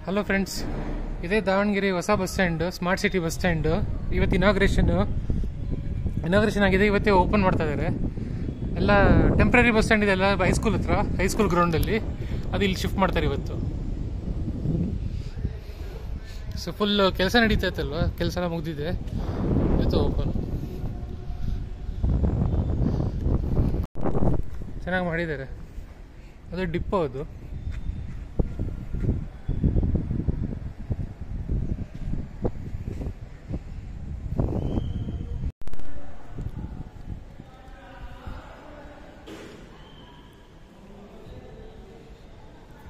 Hello friends, ಇದೇ ದಾವಣಗೆರೆ ಹೊಸ bus stand, smart city bus stand. ಇವತ್ತು ಇನಾಗ್ರೇಷನ್ ಆಗಿದೆ. ಇವತ್ತೇ ಓಪನ್ ಮಾಡ್ತಾ ಇದ್ದಾರೆ. ಎಲ್ಲ ಟೆಂಪ್ರರಿ ಬಸ್ ಸ್ಟ್ಯಾಂಡ್ ಇದೆ, ಎಲ್ಲ ಹೈಸ್ಕೂಲ್ ಹತ್ರ, ಹೈಸ್ಕೂಲ್ ಗ್ರೌಂಡಲ್ಲಿ. ಅದು ಇಲ್ಲಿ ಶಿಫ್ಟ್ ಮಾಡ್ತಾರೆ ಇವತ್ತು. ಸೊ ಫುಲ್ ಕೆಲಸ ನಡೀತಾ ಇತ್ತಲ್ವ, ಕೆಲಸ ಎಲ್ಲ ಮುಗ್ದಿದೆ. ಇವತ್ತು ಓಪನ್ ಚೆನ್ನಾಗಿ ಮಾಡಿದ್ದಾರೆ. ಅದು ಡಿಪೋ. ಅದು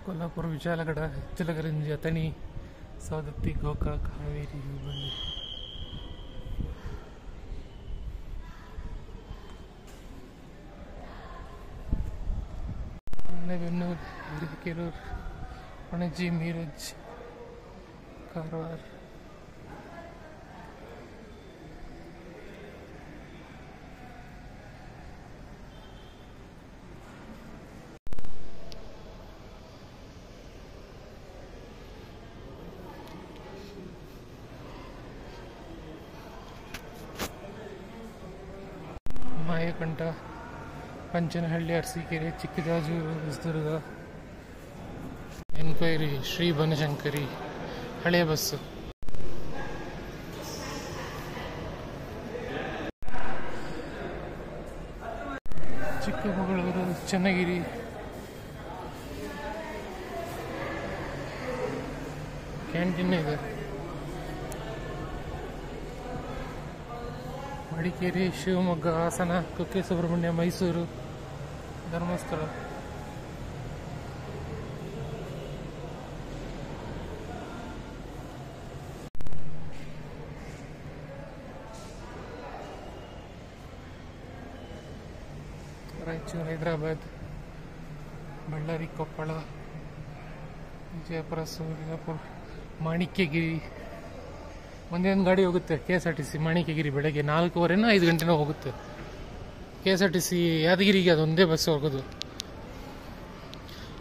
ಕೊಲ್ಲಾಪುರ, ವಿಶಾಲಗಡ, ಹೆಚ್ಚಲಗರಂಜಿ, ಅಥಣಿ, ಸವದತ್ತಿ, ಗೋಕಾಕ್, ಹಾವೇರಿ, ಹುಬ್ಬಳ್ಳಿ. ರಾಣೆಬೆನ್ನೂರು, ಹಿರೇಕೆರೂರು, ಪಣಜಿ, ಮೀರಜ್, ಕಾರವಾರ. ಮಾಯಕೊಂಡ, ಪಂಚನಹಳ್ಳಿ, ಅರಸೀಕೆರೆ, ಚಿಕ್ಕಜಾಜೂರು, ಹೊಸದುರ್ಗ, ಎನ್ಕ್ವೈರಿ, ಶ್ರೀ ಬನಶಂಕರಿ, ಹಳೆಯ ಬಸ್ಸು. ಚಿಕ್ಕಮಗಳೂರು, ಚನ್ನಗಿರಿ, ಕ್ಯಾಂಟೀನ್ ಇದೆ. ಮಡಿಕೇರಿ, ಶಿವಮೊಗ್ಗ, ಹಾಸನ, ಕುಕ್ಕೆ ಸುಬ್ರಹ್ಮಣ್ಯ, ಮೈಸೂರು, ಧರ್ಮಸ್ಥಳ. ರಾಯಚೂರು, ಹೈದರಾಬಾದ್, ಬಳ್ಳಾರಿ, ಕೊಪ್ಪಳ, ವಿಜಯಪುರ, ಸೂರ್ಯಾಪುರ, ಮಾಣಿಕ್ಯಗಿರಿ. ಒಂದೇ ಒಂದು ಗಾಡಿ ಹೋಗುತ್ತೆ KSRTC ಮಾಣಿಕ್ಯಗಿರಿ. ಬೆಳಗ್ಗೆ 4:15 5 ಗಂಟೆನೂ ಹೋಗುತ್ತೆ. KSRTC ಯಾದಗಿರಿಗೆ ಅದೊಂದೇ ಬಸ್ ಹೋಗೋದು.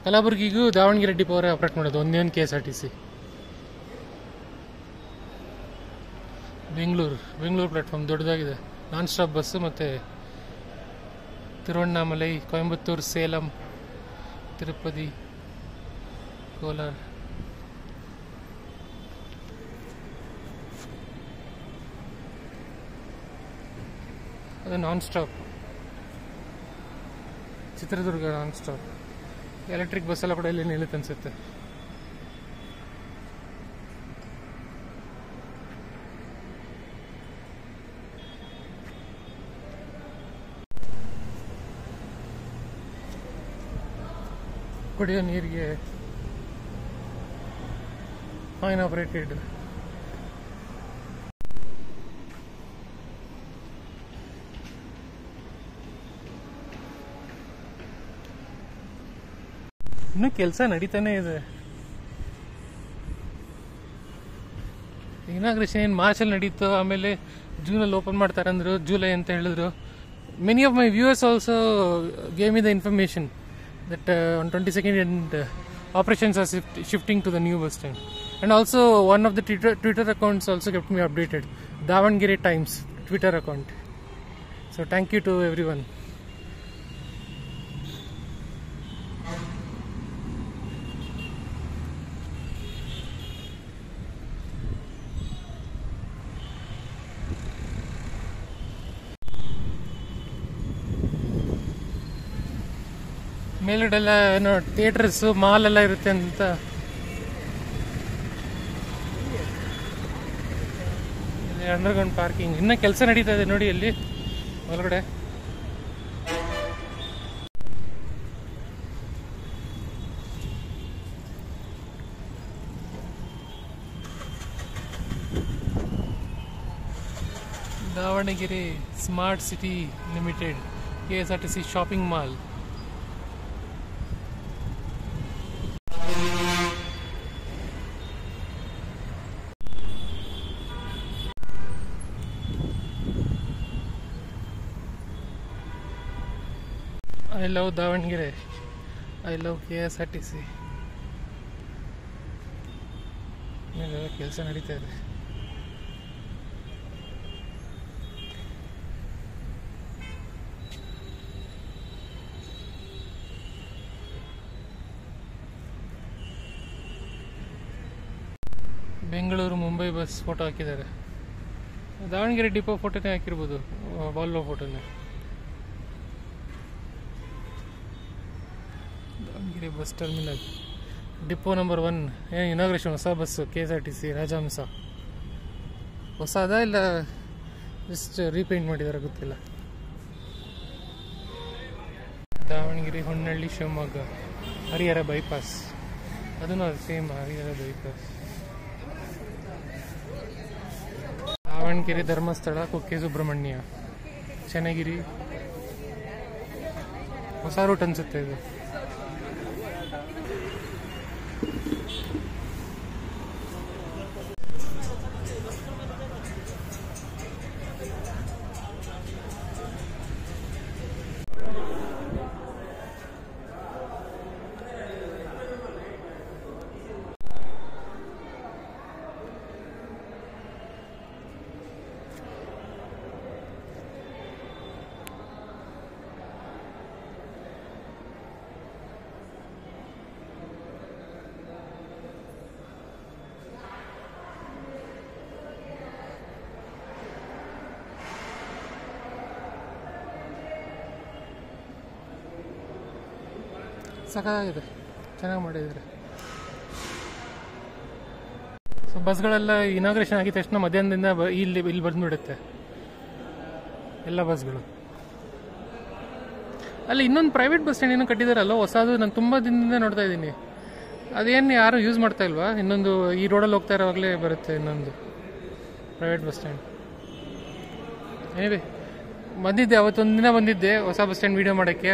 ಕಲಬುರಗಿಗೂ ದಾವಣಗೆರೆ ಡಿಪೋ ಅವರೇ ಆಪ್ರೇಟ್ ಮಾಡೋದು, ಒಂದೇ ಒಂದು KSRTC. ಬೆಂಗಳೂರು ಪ್ಲಾಟ್ಫಾರ್ಮ್ ದೊಡ್ಡದಾಗಿದೆ. Non stop bus. ಮತ್ತು ತಿರುವಣ್ಣಾಮಲೈ, ಕೊಯಂಬತ್ತೂರು, ಸೇಲಂ, ತಿರುಪತಿ, ಕೋಲಾರ. ಅದು non stop. Chitradurga non stop. Electric bus ಎಲ್ಲ ಕೂಡ ಇಲ್ಲಿ ನಿಲ್ಲುತ್ತೆ ಅನ್ಸುತ್ತೆ. ಕುಡಿಯೋ ನೀರಿಗೆ ಫೈನ್ ಆಪರೇಟೆಡ್. ಇನ್ನೂ ಕೆಲಸ ನಡೀತಾನೆ ಇದೆ. ಇನಾಗ್ರೇಷನ್ ಏನು ಮಾರ್ಚಲ್ಲಿ ನಡೀತು, ಆಮೇಲೆ ಜೂನಲ್ಲಿ ಓಪನ್ ಮಾಡ್ತಾರೆ ಅಂದರು, ಜುಲೈ ಅಂತ ಹೇಳಿದ್ರು. Many of my viewers also gave me the information that on 22nd and operations are shifting to the new bus stand. And also one of the Twitter accounts also kept me updated. Davangere Times Twitter account. So thank you to everyone. ಮೇಲ್ಗಡೆಲ್ಲ ಏನೋ theatres, mall ಎಲ್ಲ ಇರುತ್ತೆ ಅಂತ. Underground parking ಇನ್ನೂ ಕೆಲಸ ನಡೀತಾ ಇದೆ ನೋಡಿ ಅಲ್ಲಿ ಒಳಗಡೆ. Davanagere smart city limited, KSRTC shopping mall. I love Davangere. I love KSRTC. ಕೆಲಸ ನಡೀತಾ ಇದೆ. ಬೆಂಗಳೂರು ಮುಂಬೈ ಬಸ್ ಫೋಟೋ ಹಾಕಿದ್ದಾರೆ. ದಾವಣಗೆರೆ ಡಿಪೋ ಫೋಟೋನೇ ಹಾಕಿರ್ಬೋದು, ವಾಲ್ವೋ ಫೋಟೋನೇ. Davangere bus terminal depot number 1 inauguration. ಹೊಸ ಬಸ್ಸು KSRTC ರಾಜಹಂಸ. ಹೊಸದ ಇಲ್ಲ ಜಸ್ಟ್ ರೀಪೇಂಟ್ ಮಾಡಿದಾರೆ ಗೊತ್ತಿಲ್ಲ. ದಾವಣಗೆರೆ ಹೊನ್ನಳ್ಳಿ ಶಿವಮೊಗ್ಗ ಹರಿಹರ ಬೈಪಾಸ್, ಅದನ್ನು ಸೇಮ್ ಹರಿಹರ ಬೈಪಾಸ್. ದಾವಣಗೆರೆ ಧರ್ಮಸ್ಥಳ ಕುಕ್ಕೆ ಸುಬ್ರಹ್ಮಣ್ಯ ಚೆನ್ನಗಿರಿ. ಹೊಸ ರೂಟ್ ಅನ್ಸುತ್ತೆ ಇದು. ಸಖತ್ತಾಗಿದೆ, ಚೆನ್ನಾಗಿ ಮಾಡಿದ್ದಾರೆ. ಸೊ ಬಸ್ಗಳೆಲ್ಲ ಇನಾಗ್ರೇಷನ್ ಆಗಿದ ತಕ್ಷಣ ಮಧ್ಯಾಹ್ನದಿಂದ ಇಲ್ಲಿ ಬಂದುಬಿಡುತ್ತೆ ಎಲ್ಲ ಬಸ್ಗಳು. ಅಲ್ಲಿ ಇನ್ನೊಂದು ಪ್ರೈವೇಟ್ ಬಸ್ ಸ್ಟ್ಯಾಂಡ್ ಏನೋ ಕಟ್ಟಿದಾರಲ್ಲ ಹೊಸದು, ನಾನು ತುಂಬ ದಿನದಿಂದ ನೋಡ್ತಾ ಇದ್ದೀನಿ. ಅದೇನು ಯಾರು ಯೂಸ್ ಮಾಡ್ತಾ ಇಲ್ವಾ? ಇನ್ನೊಂದು ಈ ರೋಡಲ್ಲಿ ಹೋಗ್ತಾ ಇರೋವಾಗಲೇ ಬರುತ್ತೆ ಇನ್ನೊಂದು ಪ್ರೈವೇಟ್ ಬಸ್ ಸ್ಟ್ಯಾಂಡ್. ಏನಿದೆ ಬಂದಿದ್ದೆ, ಅವತ್ತೊಂದು ದಿನ ಬಂದಿದ್ದೆ ಹೊಸ ಬಸ್ ಸ್ಟ್ಯಾಂಡ್ ವೀಡಿಯೋ ಮಾಡೋಕ್ಕೆ.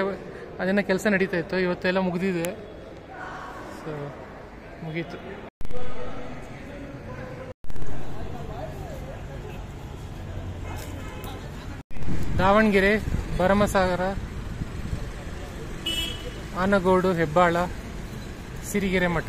ಅದನ್ನು ಕೆಲಸ ನಡೀತಾ ಇತ್ತು, ಇವತ್ತೆಲ್ಲ ಮುಗಿದಿದೆ. ಸೊ ಮುಗೀತು. ದಾವಣಗೆರೆ ಭರಮಸಾಗರ, ಆನಗೋಡು, ಹೆಬ್ಬಾಳ, ಸಿರಿಗೆರೆ ಮಠ.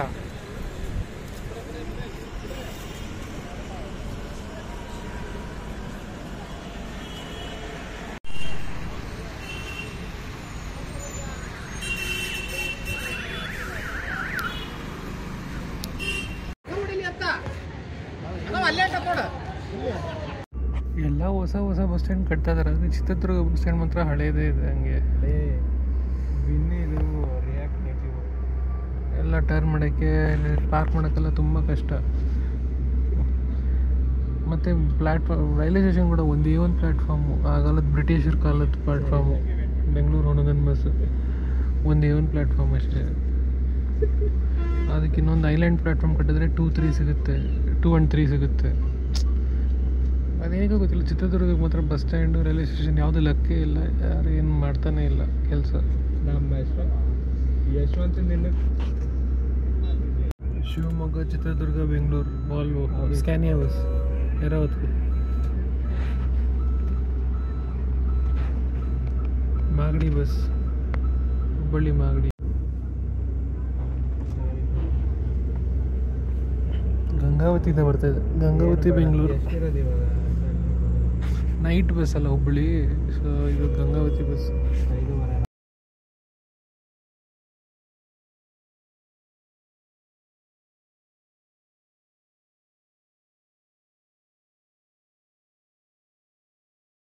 ಎಲ್ಲ ಹೊಸ ಹೊಸ ಬಸ್ ಸ್ಟ್ಯಾಂಡ್ ಕಟ್ತಾ ಇದಾರೆ. ಅದು ಚಿತ್ರದುರ್ಗ ಬಸ್ ಸ್ಟ್ಯಾಂಡ್ ಮಾತ್ರ ಹಳೇದೇ ಇದೆ. ಹಂಗೆ ಎಲ್ಲ ಟರ್ನ್ ಮಾಡೋಕ್ಕೆ, ಪಾರ್ಕ್ ಮಾಡೋಕ್ಕೆಲ್ಲ ತುಂಬ ಕಷ್ಟ. ಮತ್ತು ಪ್ಲ್ಯಾಟ್ಫಾರ್ಮ್, ರೈಲ್ವೆ ಸ್ಟೇಷನ್ ಕೂಡ ಒಂದೇ ಒಂದು ಪ್ಲ್ಯಾಟ್ಫಾರ್ಮು. ಆ ಕಾಲದ ಬ್ರಿಟಿಷರ್ ಕಾಲದ ಪ್ಲ್ಯಾಟ್ಫಾರ್ಮು. ಬೆಂಗಳೂರು ಹೊನಗನ್ ಬಸ್ ಒಂದೇ ಒಂದು ಪ್ಲ್ಯಾಟ್ಫಾರ್ಮ್ ಅಷ್ಟೇ. ಅದಕ್ಕೆ ಇನ್ನೊಂದು ಐಲ್ಯಾಂಡ್ ಪ್ಲ್ಯಾಟ್ಫಾರ್ಮ್ ಕಟ್ಟಿದ್ರೆ 2 and 3 ಸಿಗುತ್ತೆ. ಅದೇನಿಗೂ ಗೊತ್ತಿಲ್ಲ. ಚಿತ್ರದುರ್ಗಕ್ಕೆ ಮಾತ್ರ ಬಸ್ ಸ್ಟ್ಯಾಂಡು, ರೈಲ್ವೆ ಸ್ಟೇಷನ್ ಯಾವುದೂ ಲೆಕ್ಕೇ ಇಲ್ಲ. ಯಾರು ಏನು ಮಾಡ್ತಾನೆ ಇಲ್ಲ ಕೆಲಸ. ನಮ್ಮ Yashwant Shivamogga, Chitradurga, Bengaluru Volvo, Scania bus, ಯಾರಾವತ್ತು ಮಾಗಡಿ ಬಸ್, ಹುಬ್ಬಳ್ಳಿ ಮಾಗಡಿ. ಗಂಗಾವತಿಯಿಂದ ಬರ್ತಾಯಿದೆ, ಗಂಗಾವತಿ ಬೆಂಗಳೂರು ನೈಟ್ ಬಸ್ ಅಲ್ಲ ಹುಬ್ಬಳ್ಳಿ. ಸೊ ಇದು ಗಂಗಾವತಿ ಬಸ್.